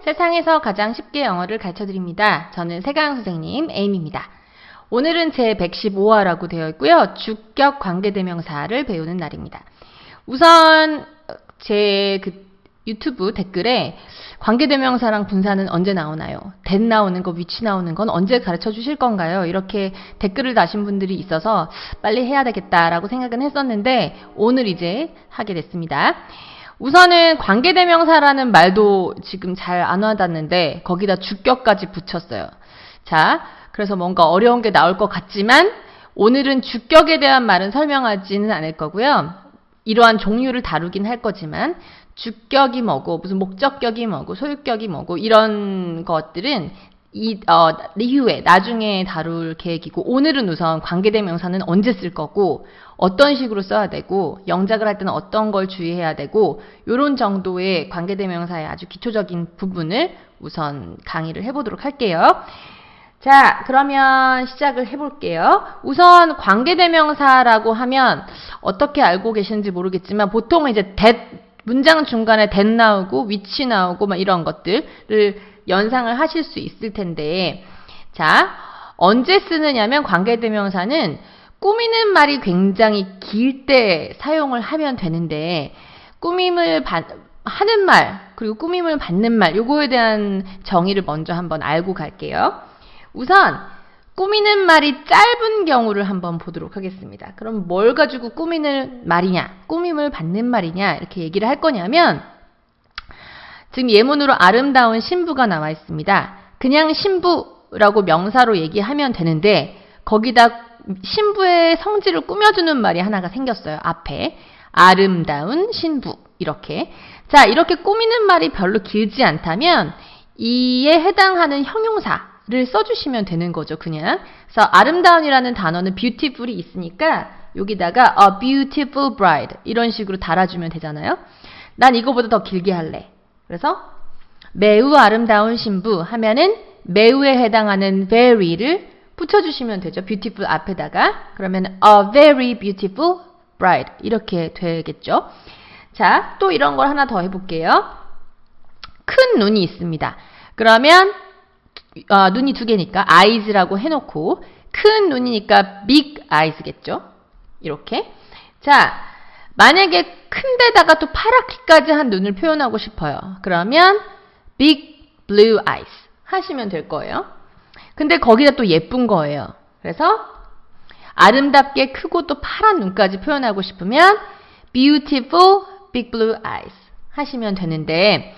세상에서 가장 쉽게 영어를 가르쳐드립니다. 저는 세강 선생님 에임입니다. 오늘은 제 115화라고 되어 있고요. 주격 관계대명사를 배우는 날입니다. 우선 제 유튜브 댓글에 관계대명사랑 분사는 언제 나오나요? that 나오는 거, which 나오는 건 언제 가르쳐 주실 건가요? 이렇게 댓글을 다신 분들이 있어서 빨리 해야 되겠다라고 생각은 했었는데 오늘 이제 하게 됐습니다. 우선은 관계대명사라는 말도 지금 잘 안 와닿는데 거기다 주격까지 붙였어요. 자, 그래서 뭔가 어려운 게 나올 것 같지만 오늘은 주격에 대한 말은 설명하지는 않을 거고요. 이러한 종류를 다루긴 할 거지만 주격이 뭐고 무슨 목적격이 뭐고 소유격이 뭐고 이런 것들은 이후에 나중에 다룰 계획이고 오늘은 우선 관계대명사는 언제 쓸 거고 어떤 식으로 써야 되고 영작을 할 때는 어떤 걸 주의해야 되고 이런 정도의 관계대명사의 아주 기초적인 부분을 우선 강의를 해보도록 할게요. 자, 그러면 시작을 해볼게요. 우선 관계대명사라고 하면 어떻게 알고 계시는지 모르겠지만 보통은 이제 문장 중간에 that 나오고 which 나오고 막 이런 것들을 연상을 하실 수 있을 텐데, 자, 언제 쓰느냐면 관계대명사는 꾸미는 말이 굉장히 길 때 사용을 하면 되는데 꾸밈을 하는 말 그리고 꾸밈을 받는 말 요거에 대한 정의를 먼저 한번 알고 갈게요. 우선 꾸미는 말이 짧은 경우를 한번 보도록 하겠습니다. 그럼 뭘 가지고 꾸미는 말이냐, 꾸밈을 받는 말이냐 이렇게 얘기를 할 거냐면 지금 예문으로 아름다운 신부가 나와 있습니다. 그냥 신부라고 명사로 얘기하면 되는데 거기다 신부의 성질을 꾸며주는 말이 하나가 생겼어요. 앞에 아름다운 신부 이렇게. 자, 이렇게 꾸미는 말이 별로 길지 않다면 이에 해당하는 형용사를 써주시면 되는 거죠. 그냥. 그래서 아름다운이라는 단어는 beautiful이 있으니까 여기다가 a beautiful bride 이런 식으로 달아주면 되잖아요. 난 이거보다 더 길게 할래. 그래서 매우 아름다운 신부 하면은 매우에 해당하는 very를 붙여주시면 되죠. beautiful 앞에다가. 그러면 a very beautiful bride 이렇게 되겠죠. 자, 또 이런 걸 하나 더 해볼게요. 큰 눈이 있습니다. 그러면 눈이 두 개니까 eyes라고 해놓고 큰 눈이니까 big eyes겠죠. 이렇게. 자, 만약에 큰 데다가 또 파랗게까지 한 눈을 표현하고 싶어요. 그러면 big blue eyes 하시면 될 거예요. 근데 거기다 또 예쁜 거예요. 그래서 아름답게 크고 또 파란 눈까지 표현하고 싶으면 beautiful big blue eyes 하시면 되는데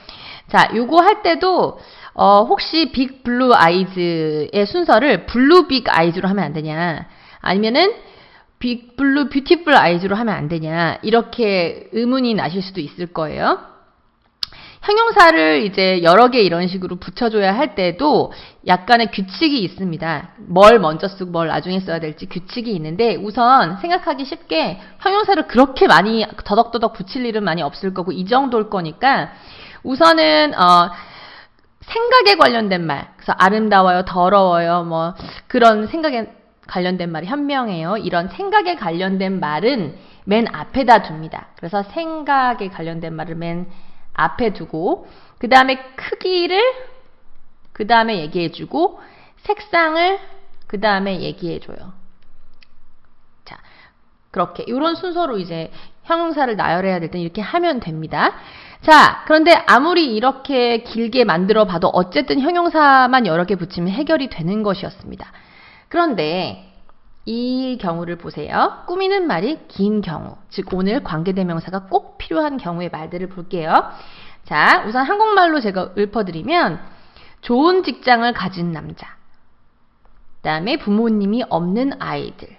자, 요거 할 때도 혹시 big blue eyes의 순서를 blue big eyes로 하면 안 되냐 아니면은 big blue beautiful eyes로 하면 안 되냐 이렇게 의문이 나실 수도 있을 거예요. 형용사를 이제 여러 개 이런 식으로 붙여줘야 할 때도 약간의 규칙이 있습니다. 뭘 먼저 쓰고 뭘 나중에 써야 될지 규칙이 있는데 우선 생각하기 쉽게 형용사를 그렇게 많이 더덕더덕 붙일 일은 많이 없을 거고 이 정도일 거니까 우선은 생각에 관련된 말, 그래서 아름다워요, 더러워요, 뭐 그런 생각에 관련된 말이 현명해요. 이런 생각에 관련된 말은 맨 앞에다 둡니다. 그래서 생각에 관련된 말을 맨 앞에 두고 그 다음에 크기를 그 다음에 얘기해주고 색상을 그 다음에 얘기해줘요. 자, 그렇게 이런 순서로 이제 형용사를 나열해야 될 때 이렇게 하면 됩니다. 자, 그런데 아무리 이렇게 길게 만들어 봐도 어쨌든 형용사만 여러 개 붙이면 해결이 되는 것이었습니다. 그런데 이 경우를 보세요. 꾸미는 말이 긴 경우, 즉 오늘 관계대명사가 꼭 필요한 경우의 말들을 볼게요. 자, 우선 한국말로 제가 읊어드리면 좋은 직장을 가진 남자, 그 다음에 부모님이 없는 아이들,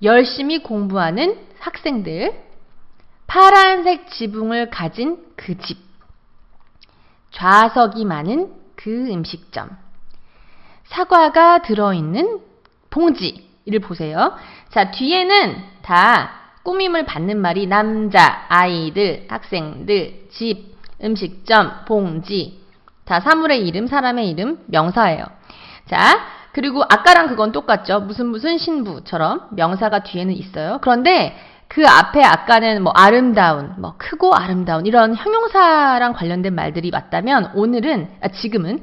열심히 공부하는 학생들, 파란색 지붕을 가진 그 집, 좌석이 많은 그 음식점, 사과가 들어있는 봉지 를 보세요. 자, 뒤에는 다 꾸밈을 받는 말이 남자, 아이들, 학생들, 집, 음식점, 봉지 다 사물의 이름, 사람의 이름, 명사예요. 자, 그리고 아까랑 그건 똑같죠. 무슨 신부처럼 명사가 뒤에는 있어요. 그런데 그 앞에 아까는 뭐 아름다운, 뭐 크고 아름다운 이런 형용사랑 관련된 말들이 맞다면 지금은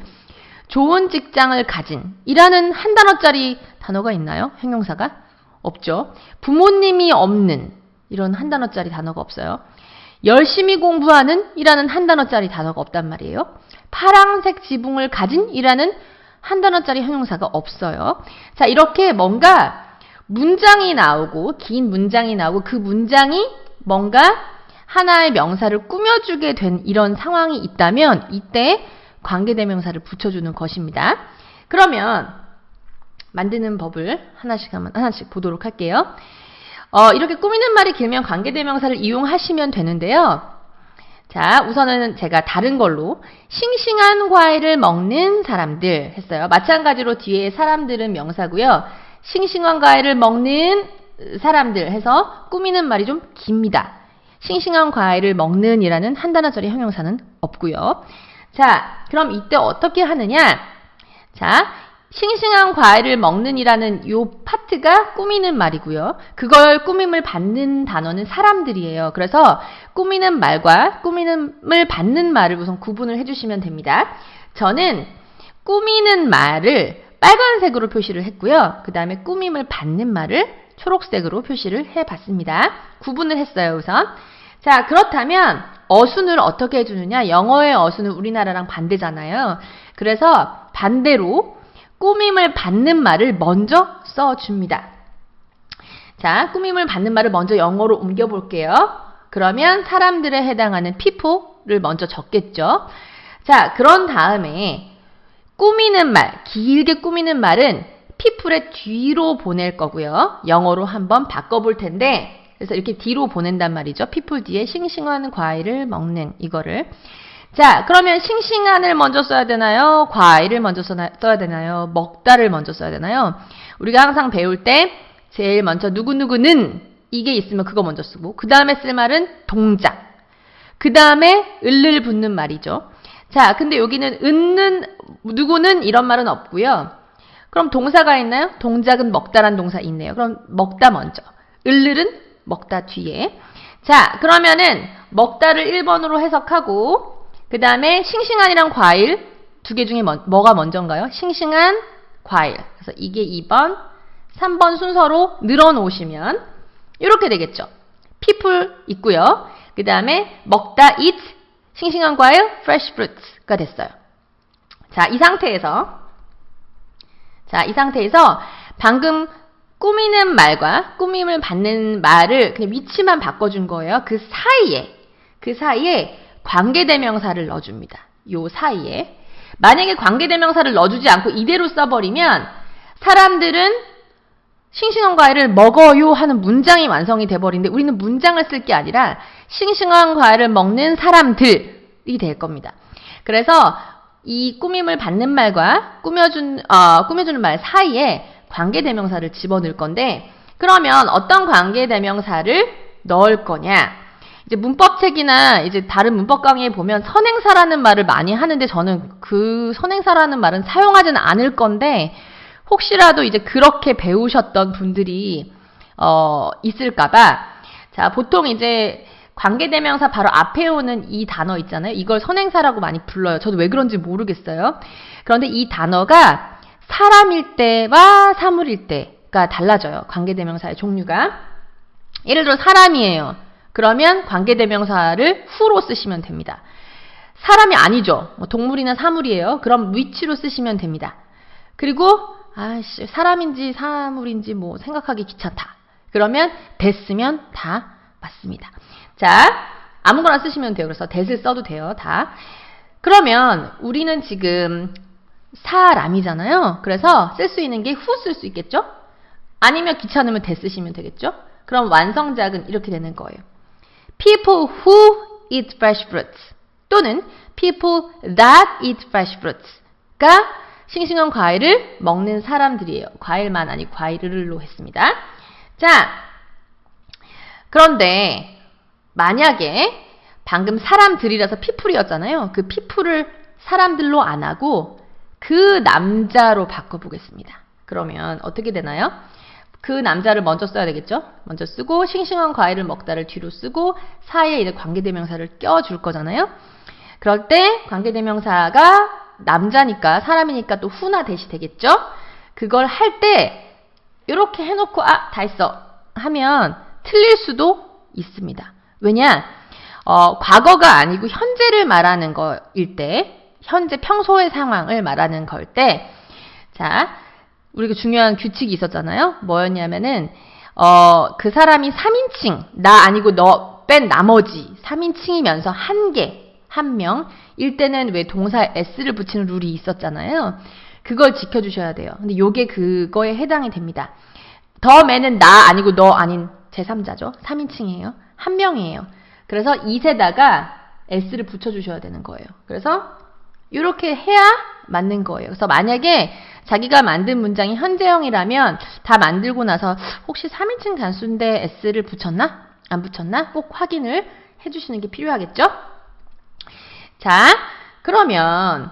좋은 직장을 가진 이라는 한 단어짜리 단어가 있나요? 형용사가? 없죠. 부모님이 없는 이런 한 단어짜리 단어가 없어요. 열심히 공부하는 이라는 한 단어짜리 단어가 없단 말이에요. 파란색 지붕을 가진 이라는 한 단어짜리 형용사가 없어요. 자, 이렇게 뭔가 문장이 나오고 긴 문장이 나오고 그 문장이 뭔가 하나의 명사를 꾸며주게 된 이런 상황이 있다면 이때 관계대명사를 붙여주는 것입니다. 그러면 만드는 법을 하나씩 보도록 할게요. 이렇게 꾸미는 말이 길면 관계대명사를 이용하시면 되는데요. 자, 우선은 제가 다른 걸로 싱싱한 과일을 먹는 사람들 했어요. 마찬가지로 뒤에 사람들은 명사고요. 싱싱한 과일을 먹는 사람들 해서 꾸미는 말이 좀 깁니다. 싱싱한 과일을 먹는 이라는 한 단어짜리 형용사는 없고요. 자, 그럼 이때 어떻게 하느냐? 자, 싱싱한 과일을 먹는 이라는 요 파트가 꾸미는 말이고요. 그걸 꾸밈을 받는 단어는 사람들이에요. 그래서 꾸미는 말과 꾸밈을 받는 말을 우선 구분을 해주시면 됩니다. 저는 꾸미는 말을 빨간색으로 표시를 했고요. 그 다음에 꾸밈을 받는 말을 초록색으로 표시를 해봤습니다. 구분을 했어요, 우선. 자, 그렇다면 어순을 어떻게 해주느냐? 영어의 어순은 우리나라랑 반대잖아요. 그래서 반대로 꾸밈을 받는 말을 먼저 써줍니다. 자, 꾸밈을 받는 말을 먼저 영어로 옮겨볼게요. 그러면 사람들에 해당하는 people를 먼저 적겠죠. 자, 그런 다음에 꾸미는 말, 길게 꾸미는 말은 people의 뒤로 보낼 거고요. 영어로 한번 바꿔볼 텐데 그래서 이렇게 뒤로 보낸단 말이죠. people 뒤에 싱싱한 과일을 먹는 이거를. 자, 그러면 싱싱한을 먼저 써야 되나요? 과일을 먼저 써야 되나요? 먹다를 먼저 써야 되나요? 우리가 항상 배울 때 제일 먼저 누구누구는 이게 있으면 그거 먼저 쓰고 그 다음에 쓸 말은 동작. 그 다음에 을을 붙는 말이죠. 자, 근데 여기는 누구는 이런 말은 없고요. 그럼 동사가 있나요? 동작은 먹다란 동사 있네요. 그럼 먹다 먼저. 을은 먹다 뒤에. 자, 그러면은 먹다를 1번으로 해석하고 그 다음에 싱싱한이랑 과일 두 개 중에 뭐가 먼저인가요? 싱싱한 과일. 그래서 이게 2번, 3번 순서로 늘어놓으시면 이렇게 되겠죠. people 있고요. 그 다음에 먹다 eat 싱싱한 과일 fresh fruits가 됐어요. 자, 이 상태에서 방금 꾸미는 말과 꾸밈을 받는 말을 그냥 위치만 바꿔준 거예요. 그 사이에 관계대명사를 넣어줍니다. 요 사이에. 만약에 관계대명사를 넣어주지 않고 이대로 써버리면 사람들은 싱싱한 과일을 먹어요 하는 문장이 완성이 돼버리는데 우리는 문장을 쓸 게 아니라 싱싱한 과일을 먹는 사람들이 될 겁니다. 그래서 이 꾸밈을 받는 말과 꾸며주는 말 사이에 관계대명사를 집어넣을 건데 그러면 어떤 관계대명사를 넣을 거냐? 이제 문법책이나 이제 다른 문법 강의에 보면 선행사라는 말을 많이 하는데 저는 그 선행사라는 말은 사용하지는 않을 건데 혹시라도 이제 그렇게 배우셨던 분들이 있을까봐 자, 보통 이제 관계대명사 바로 앞에 오는 이 단어 있잖아요. 이걸 선행사라고 많이 불러요. 저도 왜 그런지 모르겠어요. 그런데 이 단어가 사람일 때와 사물일 때가 달라져요. 관계대명사의 종류가. 예를 들어 사람이에요. 그러면 관계대명사를 who로 쓰시면 됩니다. 사람이 아니죠. 뭐 동물이나 사물이에요. 그럼 which로 쓰시면 됩니다. 그리고 사람인지 사물인지 뭐 생각하기 귀찮다. 그러면 됐으면 다 맞습니다. 자, 아무거나 쓰시면 돼요. 그래서 that을 써도 돼요. 다. 그러면 우리는 지금 사람이잖아요. 그래서 쓸 수 있는 게 who 쓸 수 있겠죠? 아니면 귀찮으면 that 쓰시면 되겠죠? 그럼 완성작은 이렇게 되는 거예요. People who eat fresh fruits 또는 people that eat fresh fruits가 싱싱한 과일을 먹는 사람들이에요. 과일만 아니고 과일을로 했습니다. 자, 그런데 만약에 방금 사람들이라서 people이었잖아요. 그 people을 사람들로 안 하고 그 남자로 바꿔보겠습니다. 그러면 어떻게 되나요? 그 남자를 먼저 써야 되겠죠? 먼저 쓰고 싱싱한 과일을 먹다를 뒤로 쓰고 사이에 이제 관계대명사를 껴줄 거잖아요. 그럴 때 관계대명사가 남자니까 사람이니까 또 who나 that이 되겠죠? 그걸 할 때 이렇게 해놓고 다 했어 하면 틀릴 수도 있습니다. 왜냐? 과거가 아니고 현재를 말하는 거일 때, 현재 평소의 상황을 말하는 걸 때, 자, 우리가 중요한 규칙이 있었잖아요. 뭐였냐면은 그 사람이 3인칭, 나 아니고 너 뺀 나머지 3인칭이면서 한 명일 때는 왜 동사에 s를 붙이는 룰이 있었잖아요. 그걸 지켜주셔야 돼요. 근데 요게 그거에 해당이 됩니다. 더 맨은 나 아니고 너 아닌 제3자죠. 3인칭이에요. 한 명이에요. 그래서 it에다가 s를 붙여주셔야 되는 거예요. 그래서 이렇게 해야 맞는 거예요. 그래서 만약에 자기가 만든 문장이 현재형이라면 다 만들고 나서 혹시 3인칭 단수인데 s를 붙였나? 안 붙였나? 꼭 확인을 해주시는 게 필요하겠죠? 자, 그러면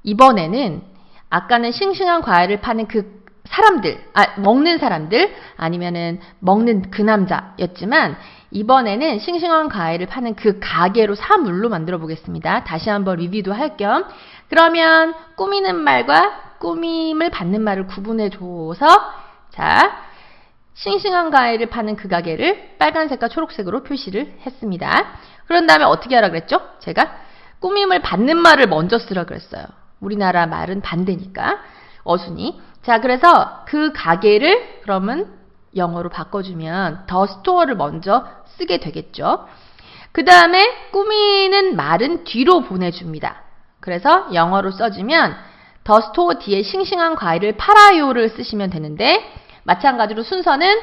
이번에는 아까는 싱싱한 과일을 파는 그 사람들, 먹는 사람들, 아니면은 먹는 그 남자였지만, 이번에는 싱싱한 과일을 파는 그 가게로 사물로 만들어 보겠습니다. 다시 한번 리뷰도 할 겸. 그러면 꾸미는 말과 꾸밈을 받는 말을 구분해 줘서, 자, 싱싱한 과일을 파는 그 가게를 빨간색과 초록색으로 표시를 했습니다. 그런 다음에 어떻게 하라 그랬죠? 제가 꾸밈을 받는 말을 먼저 쓰라 그랬어요. 우리나라 말은 반대니까. 어순이. 자, 그래서 그 가게를 그러면 영어로 바꿔주면 the store를 먼저 쓰게 되겠죠. 그 다음에 꾸미는 말은 뒤로 보내줍니다. 그래서 영어로 써주면 the store 뒤에 싱싱한 과일을 팔아요를 쓰시면 되는데 마찬가지로 순서는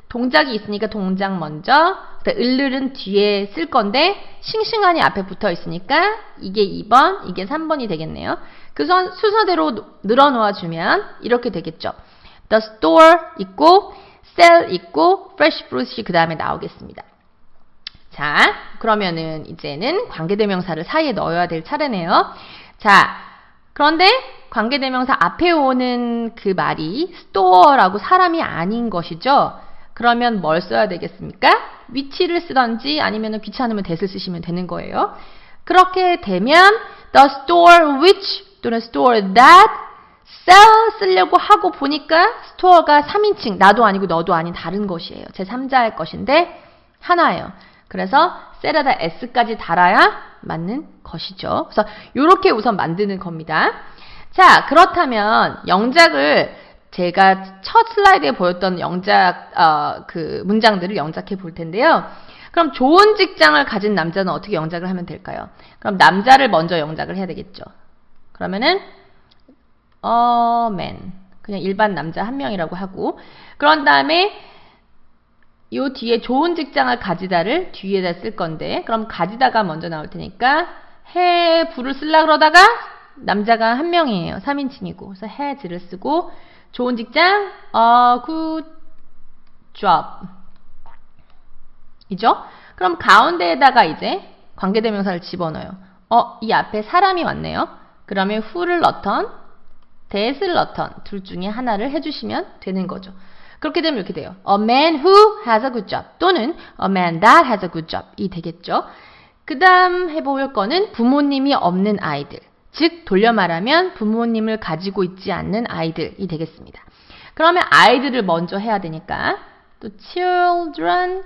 동작이 있으니까 동작 먼저, 을은 뒤에 쓸 건데 싱싱한이 앞에 붙어 있으니까 이게 2번, 이게 3번이 되겠네요. 그 순서대로 늘어놓아주면 이렇게 되겠죠. The store 있고 sell 있고 fresh fruit이 그 다음에 나오겠습니다. 자, 그러면은 이제는 관계대명사를 사이에 넣어야 될 차례네요. 자, 그런데 관계대명사 앞에 오는 그 말이 store라고 사람이 아닌 것이죠. 그러면 뭘 써야 되겠습니까? 위치를 쓰던지 아니면 귀찮으면 that을 쓰시면 되는 거예요. 그렇게 되면 the store which 또는 store that sell 쓰려고 하고 보니까 store가 3인칭, 나도 아니고 너도 아닌 다른 것이에요. 제3자의 것인데 하나예요. 그래서 sell에다 s까지 달아야 맞는 것이죠. 그래서 이렇게 우선 만드는 겁니다. 자, 그렇다면 영작을 제가 첫 슬라이드에 보였던 영작 그 문장들을 영작해 볼 텐데요. 그럼 좋은 직장을 가진 남자는 어떻게 영작을 하면 될까요? 그럼 남자를 먼저 영작을 해야 되겠죠. 그러면은 man 그냥 일반 남자 한 명이라고 하고 그런 다음에 요 뒤에 좋은 직장을 가지다를 뒤에다 쓸 건데 그럼 가지다가 먼저 나올 테니까 have를 쓰려고 그러다가 남자가 한 명이에요. 3인칭이고 그래서 has를 쓰고 좋은 직장 good job 이죠? 그럼 가운데에다가 이제 관계대명사를 집어넣어요. 이 앞에 사람이 왔네요. 그러면 who를 넣던 that을 넣던 둘 중에 하나를 해주시면 되는 거죠. 그렇게 되면 이렇게 돼요. A man who has a good job 또는 a man that has a good job 이 되겠죠. 그 다음 해볼 거는 부모님이 없는 아이들 즉 돌려 말하면 부모님을 가지고 있지 않는 아이들이 되겠습니다. 그러면 아이들을 먼저 해야 되니까 또 children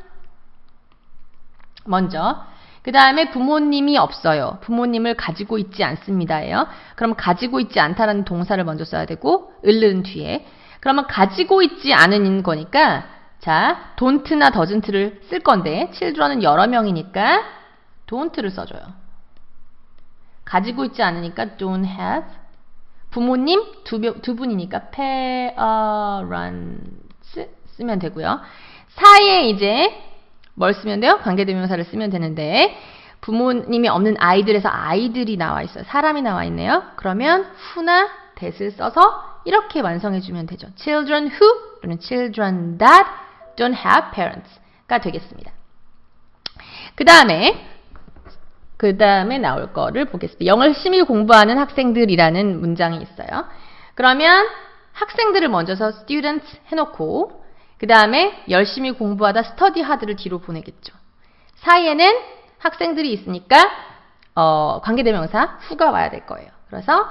먼저 그 다음에 부모님이 없어요. 부모님을 가지고 있지 않습니다예요. 그럼 가지고 있지 않다라는 동사를 먼저 써야 되고 을은 뒤에 그러면 가지고 있지 않은 거니까 자 don't나 doesn't 쓸 건데 children은 여러 명이니까 don't를 써줘요. 가지고 있지 않으니까 don't have 부모님 두 분이니까 parents 쓰면 되고요. 사이에 이제 뭘 쓰면 돼요? 관계대명사를 쓰면 되는데 부모님이 없는 아이들에서 아이들이 나와 있어요. 사람이 나와 있네요. 그러면 who나 that을 써서 이렇게 완성해주면 되죠. children who 또는 children that don't have parents가 되겠습니다. 그 다음에 나올 거를 보겠습니다. 영어를 열심히 공부하는 학생들이라는 문장이 있어요. 그러면 학생들을 먼저서 students 해놓고 그 다음에 열심히 공부하다 study hard를 뒤로 보내겠죠. 사이에는 학생들이 있으니까 관계대명사 who가 와야 될 거예요. 그래서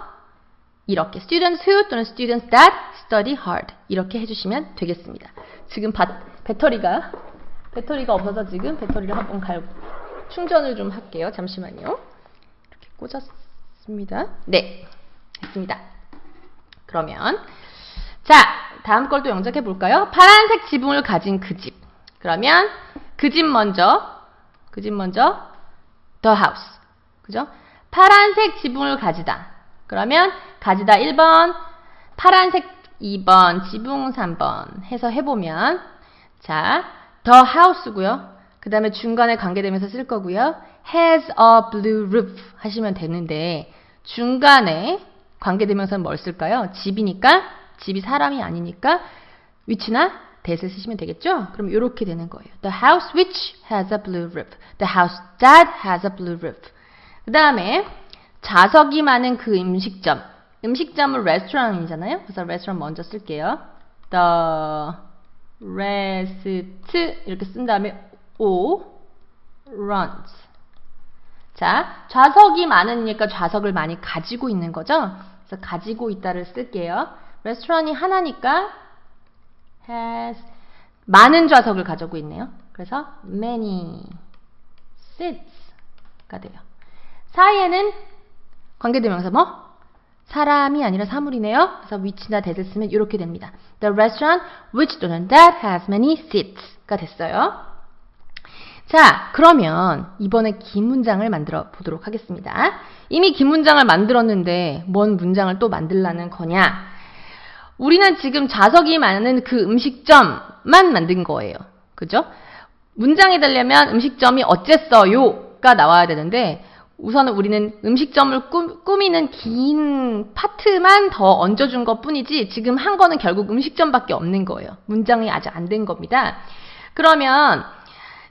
이렇게 students who 또는 students that study hard 이렇게 해주시면 되겠습니다. 지금 배터리가 없어서 지금 배터리를 한번 충전을 좀 할게요. 잠시만요. 이렇게 꽂았습니다. 네, 됐습니다. 그러면 자, 다음 걸 또 영작해 볼까요? 파란색 지붕을 가진 그 집. 그러면 그 집 먼저 the house. 그죠? 파란색 지붕을 가지다. 그러면 가지다 1번, 파란색 2번, 지붕 3번 해서 해보면 자, the house고요. 그 다음에 중간에 관계되면서 쓸 거고요. has a blue roof 하시면 되는데 중간에 관계대명사는 뭘 쓸까요? 집이니까 집이 사람이 아니니까 which나 that을 쓰시면 되겠죠? 그럼 이렇게 되는 거예요. The house which has a blue roof. The house that has a blue roof. 그 다음에 좌석이 많은 그 음식점. 음식점은 레스토랑이잖아요. 그래서 레스토랑 먼저 쓸게요. The rest 이렇게 쓴 다음에 O runs. 자, 좌석이 많으니까 좌석을 많이 가지고 있는 거죠. 그래서 가지고 있다를 쓸게요. 레스토랑이 하나니까 has 많은 좌석을 가지고 있네요. 그래서 many seats가 돼요. 사이에는 관계대명사 뭐? 사람이 아니라 사물이네요. 그래서 which나 that을 쓰면 이렇게 됩니다. The restaurant which 또는 that has many seats가 됐어요. 자, 그러면 이번에 긴 문장을 만들어 보도록 하겠습니다. 이미 긴 문장을 만들었는데 뭔 문장을 또 만들라는 거냐? 우리는 지금 좌석이 많은 그 음식점만 만든 거예요. 그죠? 문장이 되려면 음식점이 어쨌어요가 나와야 되는데 우선은 우리는 음식점을 꾸미는 긴 파트만 더 얹어준 것 뿐이지 지금 한 거는 결국 음식점밖에 없는 거예요. 문장이 아직 안 된 겁니다. 그러면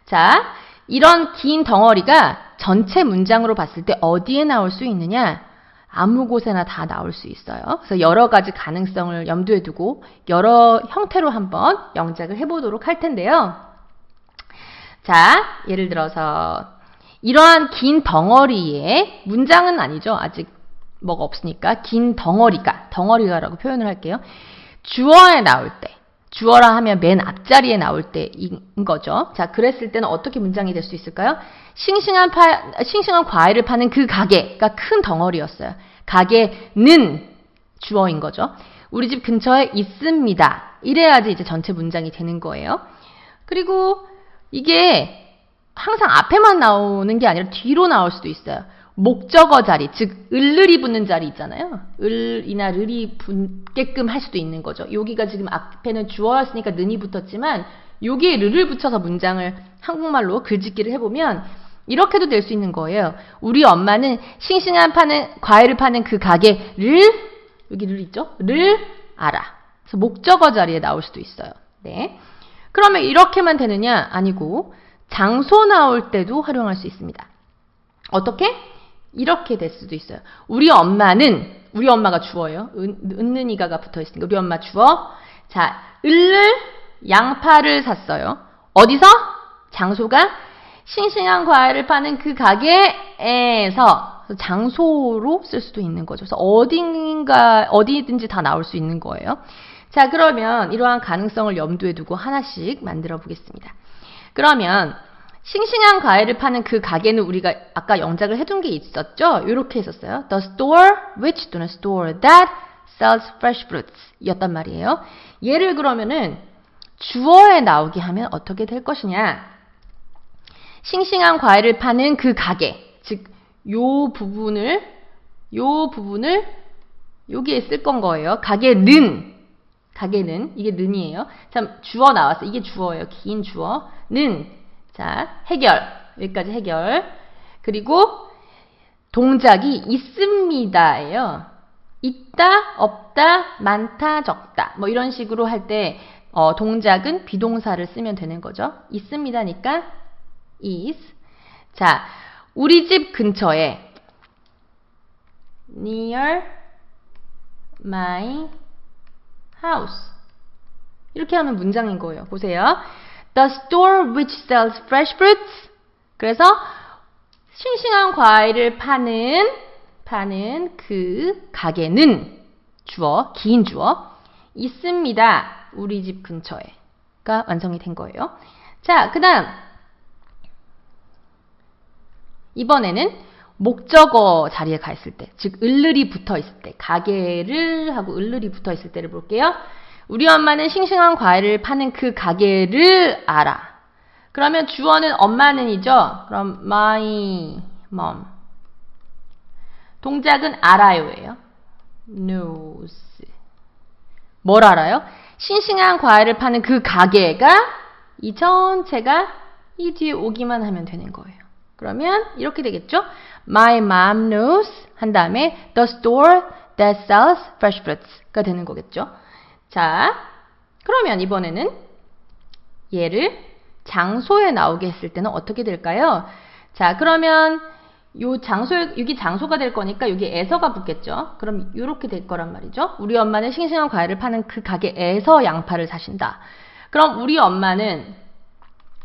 자, 이런 긴 덩어리가 전체 문장으로 봤을 때 어디에 나올 수 있느냐? 아무 곳에나 다 나올 수 있어요. 그래서 여러 가지 가능성을 염두에 두고 여러 형태로 한번 영작을 해보도록 할 텐데요. 자, 예를 들어서 이러한 긴 덩어리에 문장은 아니죠. 아직 뭐가 없으니까 긴 덩어리가라고 표현을 할게요. 주어에 나올 때 주어라 하면 맨 앞자리에 나올 때인 거죠. 자, 그랬을 때는 어떻게 문장이 될 수 있을까요? 싱싱한 과일을 파는 그 가게가 큰 덩어리였어요. 가게는 주어인 거죠. 우리 집 근처에 있습니다. 이래야지 이제 전체 문장이 되는 거예요. 그리고 이게 항상 앞에만 나오는 게 아니라 뒤로 나올 수도 있어요. 목적어 자리, 즉 을을이 붙는 자리 있잖아요. 을이나 르이 붙게끔 할 수도 있는 거죠. 여기가 지금 앞에는 주어였으니까 는이 붙었지만 여기에 르를 붙여서 문장을 한국말로 글짓기를 해보면 이렇게도 될 수 있는 거예요. 우리 엄마는 싱싱한 과일을 파는 그 가게를 여기 를 있죠? 를 알아. 그래서 목적어 자리에 나올 수도 있어요. 네. 그러면 이렇게만 되느냐? 아니고 장소 나올 때도 활용할 수 있습니다. 어떻게? 이렇게 될 수도 있어요. 우리 엄마가 주어예요. 은는이가가 붙어있으니까 우리 엄마 주어. 자, 양파를 샀어요. 어디서? 장소가 싱싱한 과일을 파는 그 가게에서 장소로 쓸 수도 있는 거죠. 그래서 어디든지 다 나올 수 있는 거예요. 자, 그러면 이러한 가능성을 염두에 두고 하나씩 만들어 보겠습니다. 그러면 싱싱한 과일을 파는 그 가게는 우리가 아까 영작을 해둔 게 있었죠? 이렇게 했었어요. The store which 또는 store that sells fresh fruits 였단 말이에요. 얘를 그러면은 주어에 나오게 하면 어떻게 될 것이냐? 싱싱한 과일을 파는 그 가게, 즉 요 부분을 여기에 쓸 건 거예요. 가게는 이게 는이에요. 참 주어 나왔어. 이게 주어예요. 긴 주어는 자 여기까지 해결. 그리고 동작이 있습니다예요. 있다, 없다, 많다, 적다 뭐 이런 식으로 할 때 동작은 비동사를 쓰면 되는 거죠. 있습니다니까 is. 자, 우리 집 근처에 near my house 이렇게 하면 문장인 거예요. 보세요. The store which sells fresh fruits. 그래서 싱싱한 과일을 파는 그 가게는 주어, 긴 주어 있습니다. 우리 집 근처에가 완성이 된 거예요. 자, 그 다음 이번에는 목적어 자리에 가 있을 때, 즉 을을이 붙어 있을 때, 가게를 하고 을을이 붙어 있을 때를 볼게요. 우리 엄마는 싱싱한 과일을 파는 그 가게를 알아. 그러면 주어는 엄마는이죠. 그럼 my mom. 동작은 알아요예요. knows. 뭘 알아요? 싱싱한 과일을 파는 그 가게가 이 전체가 이 뒤에 오기만 하면 되는 거예요. 그러면 이렇게 되겠죠? My mom knows 한 다음에 the store that sells fresh fruits가 되는 거겠죠. 자, 그러면 이번에는 얘를 장소에 나오게 했을 때는 어떻게 될까요? 자, 그러면 여기 장소가 될 거니까 여기에서가 붙겠죠. 그럼 이렇게 될 거란 말이죠. 우리 엄마는 싱싱한 과일을 파는 그 가게에서 양파를 사신다. 그럼 우리 엄마는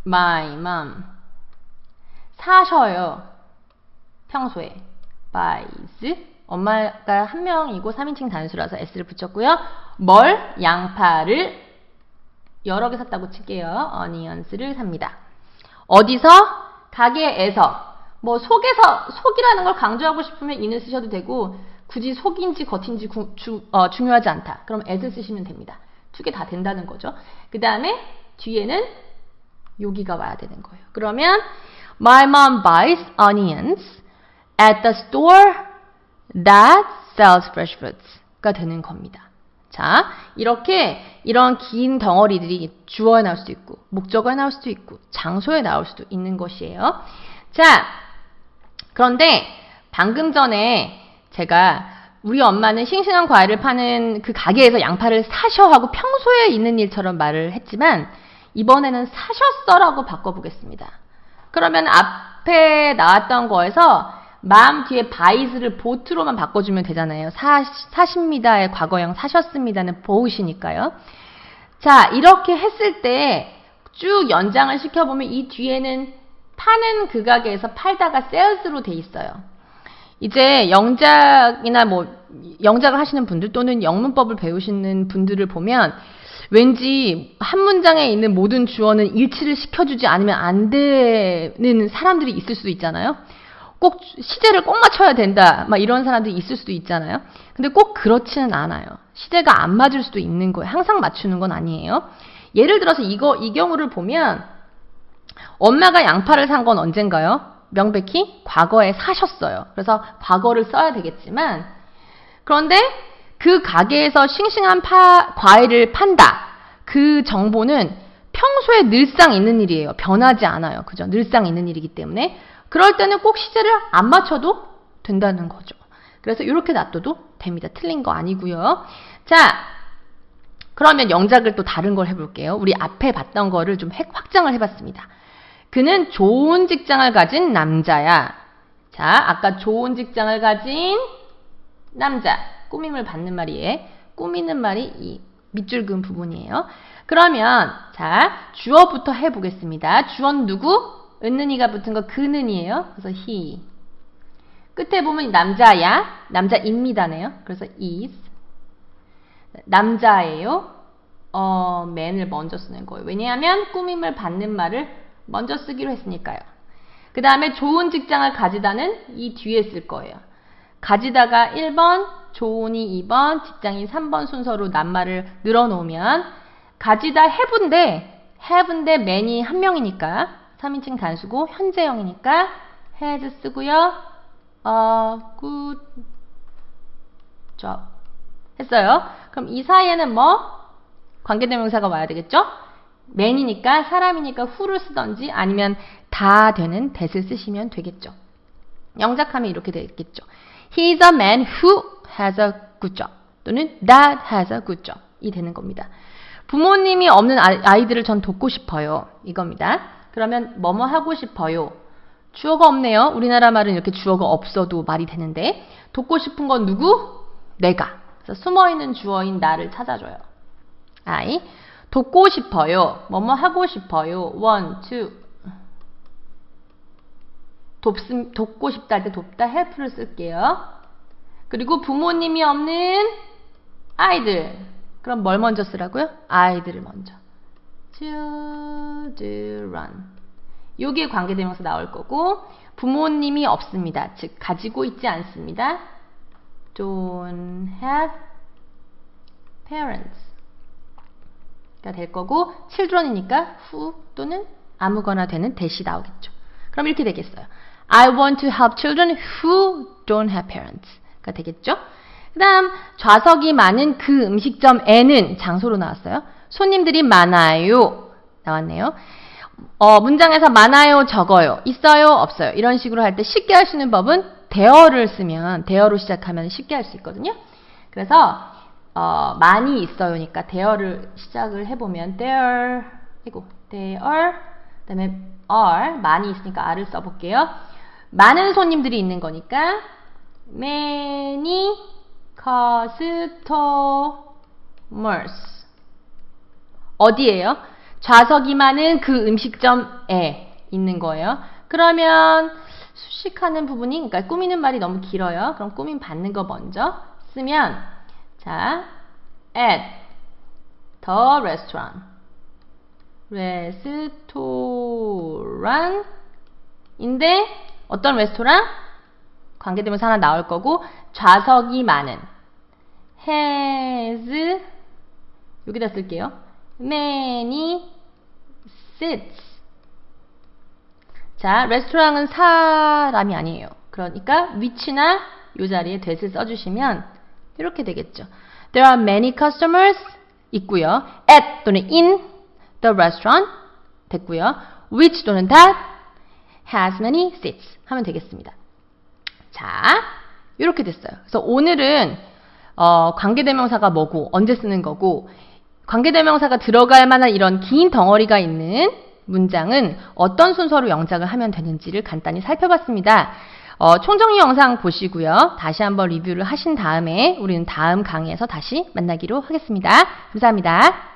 my mom 사셔요. 평소에 buys 엄마가 한 명이고 3인칭 단수라서 s를 붙였고요. 뭘? 양파를 여러 개 샀다고 칠게요. onions를 삽니다. 어디서? 가게에서. 뭐 속이라는 걸 강조하고 싶으면 in을 쓰셔도 되고 굳이 속인지 겉인지 중요하지 않다. 그럼 as 쓰시면 됩니다. 두 개 다 된다는 거죠. 그 다음에 뒤에는 여기가 와야 되는 거예요. 그러면 My mom buys onions at the store that sells fresh fruits가 되는 겁니다. 자, 이렇게 이런 긴 덩어리들이 주어에 나올 수도 있고 목적어에 나올 수도 있고 장소에 나올 수도 있는 것이에요. 자, 그런데 방금 전에 제가 우리 엄마는 싱싱한 과일을 파는 그 가게에서 양파를 사셔 하고 평소에 있는 일처럼 말을 했지만 이번에는 사셨어라고 바꿔보겠습니다. 그러면 앞에 나왔던 거에서 mom 뒤에 buys를 bought로만 바꿔주면 되잖아요. 사십니다의 과거형 사셨습니다는 bought이니까요. 자, 이렇게 했을 때 쭉 연장을 시켜보면 이 뒤에는 파는 그 가게에서 팔다가 sales로 돼 있어요. 이제 영작이나 영작을 하시는 분들 또는 영문법을 배우시는 분들을 보면 왠지 한 문장에 있는 모든 주어는 일치를 시켜주지 않으면 안 되는 사람들이 있을 수도 있잖아요. 꼭 시제를 꼭 맞춰야 된다 막 이런 사람들이 있을 수도 있잖아요. 근데 꼭 그렇지는 않아요. 시제가 안 맞을 수도 있는 거예요. 항상 맞추는 건 아니에요. 예를 들어서 이 경우를 보면 엄마가 양파를 산 건 언젠가요? 명백히 과거에 사셨어요. 그래서 과거를 써야 되겠지만 그런데 그 가게에서 싱싱한 과일을 판다. 그 정보는 평소에 늘상 있는 일이에요. 변하지 않아요. 그죠? 늘상 있는 일이기 때문에 그럴 때는 꼭 시제를 안 맞춰도 된다는 거죠. 그래서 이렇게 놔둬도 됩니다. 틀린 거 아니고요. 자, 그러면 영작을 또 다른 걸 해볼게요. 우리 앞에 봤던 거를 좀 확장을 해봤습니다. 그는 좋은 직장을 가진 남자야. 자, 아까 좋은 직장을 가진 남자. 꾸밈을 받는 말이에요. 꾸미는 말이 이 밑줄 그은 부분이에요. 그러면 자, 주어부터 해보겠습니다. 주어는 누구? 은는이가 붙은 거 그는이에요. 그래서 he. 끝에 보면 남자야. 남자입니다네요. 그래서 is. 남자예요. man을 먼저 쓰는 거예요. 왜냐하면 꾸밈을 받는 말을 먼저 쓰기로 했으니까요. 그 다음에 좋은 직장을 가지다는 이 뒤에 쓸 거예요. 가지다가 1번, 좋은이 2번, 직장이 3번 순서로 낱말을 늘어놓으면 가지다 have인데 man이 한 명이니까 3인칭 단수고 현재형이니까 has 쓰고요. good job 했어요. 그럼 이 사이에는 관계대명사가 와야 되겠죠? man이니까 사람이니까 who를 쓰던지 아니면 다 되는 that을 쓰시면 되겠죠. 영작하면 이렇게 되겠죠. He is a man who has a good job 또는 that has a good job 이 되는 겁니다. 부모님이 없는 아이들을 전 돕고 싶어요. 이겁니다. 그러면 뭐뭐 하고 싶어요. 주어가 없네요. 우리나라 말은 이렇게 주어가 없어도 말이 되는데 돕고 싶은 건 누구? 내가. 그래서 숨어있는 주어인 나를 찾아줘요. I. 돕고 싶어요. 뭐뭐 하고 싶어요. want to. 돕고 싶다 할 때 돕다 help를 쓸게요. 그리고 부모님이 없는 아이들. 그럼 뭘 먼저 쓰라고요? 아이들을 먼저. children. 요게 관계대명사 나올 거고 부모님이 없습니다. 즉 가지고 있지 않습니다. don't have parents 가 될 거고 children이니까 who 또는 아무거나 되는 대시 나오겠죠. 그럼 이렇게 되겠어요. I want to help children who don't have parents 가 되겠죠. 그 다음 좌석이 많은 그 음식점에는 장소로 나왔어요. 손님들이 많아요 나왔네요. 문장에서 많아요 적어요 있어요 없어요 이런 식으로 할 때 쉽게 할 수 있는 법은 there를 쓰면 there로 시작하면 쉽게 할 수 있거든요. 그래서 많이 있어요니까 there를 시작을 해보면 there 그다음에 are 많이 있으니까 are를 써볼게요. 많은 손님들이 있는 거니까 many customers 어디예요? 좌석이 많은 그 음식점에 있는 거예요. 그러면 수식하는 부분이 그러니까 꾸미는 말이 너무 길어요. 그럼 꾸민 받는 거 먼저 쓰면 자 at the restaurant 레스토랑인데 어떤 레스토랑? 관계대명사 하나 나올 거고 좌석이 많은 has 여기다 쓸게요. many seats. 자, 레스토랑은 사람이 아니에요. 그러니까 which나 이 자리에 that을 써주시면 이렇게 되겠죠. There are many customers 있고요. At 또는 in the restaurant 됐고요. Which 또는 that has many seats 하면 되겠습니다. 자, 이렇게 됐어요. 그래서 오늘은 관계대명사가 뭐고 언제 쓰는 거고 관계대명사가 들어갈 만한 이런 긴 덩어리가 있는 문장은 어떤 순서로 영작을 하면 되는지를 간단히 살펴봤습니다. 총정리 영상 보시고요. 다시 한번 리뷰를 하신 다음에 우리는 다음 강의에서 다시 만나기로 하겠습니다. 감사합니다.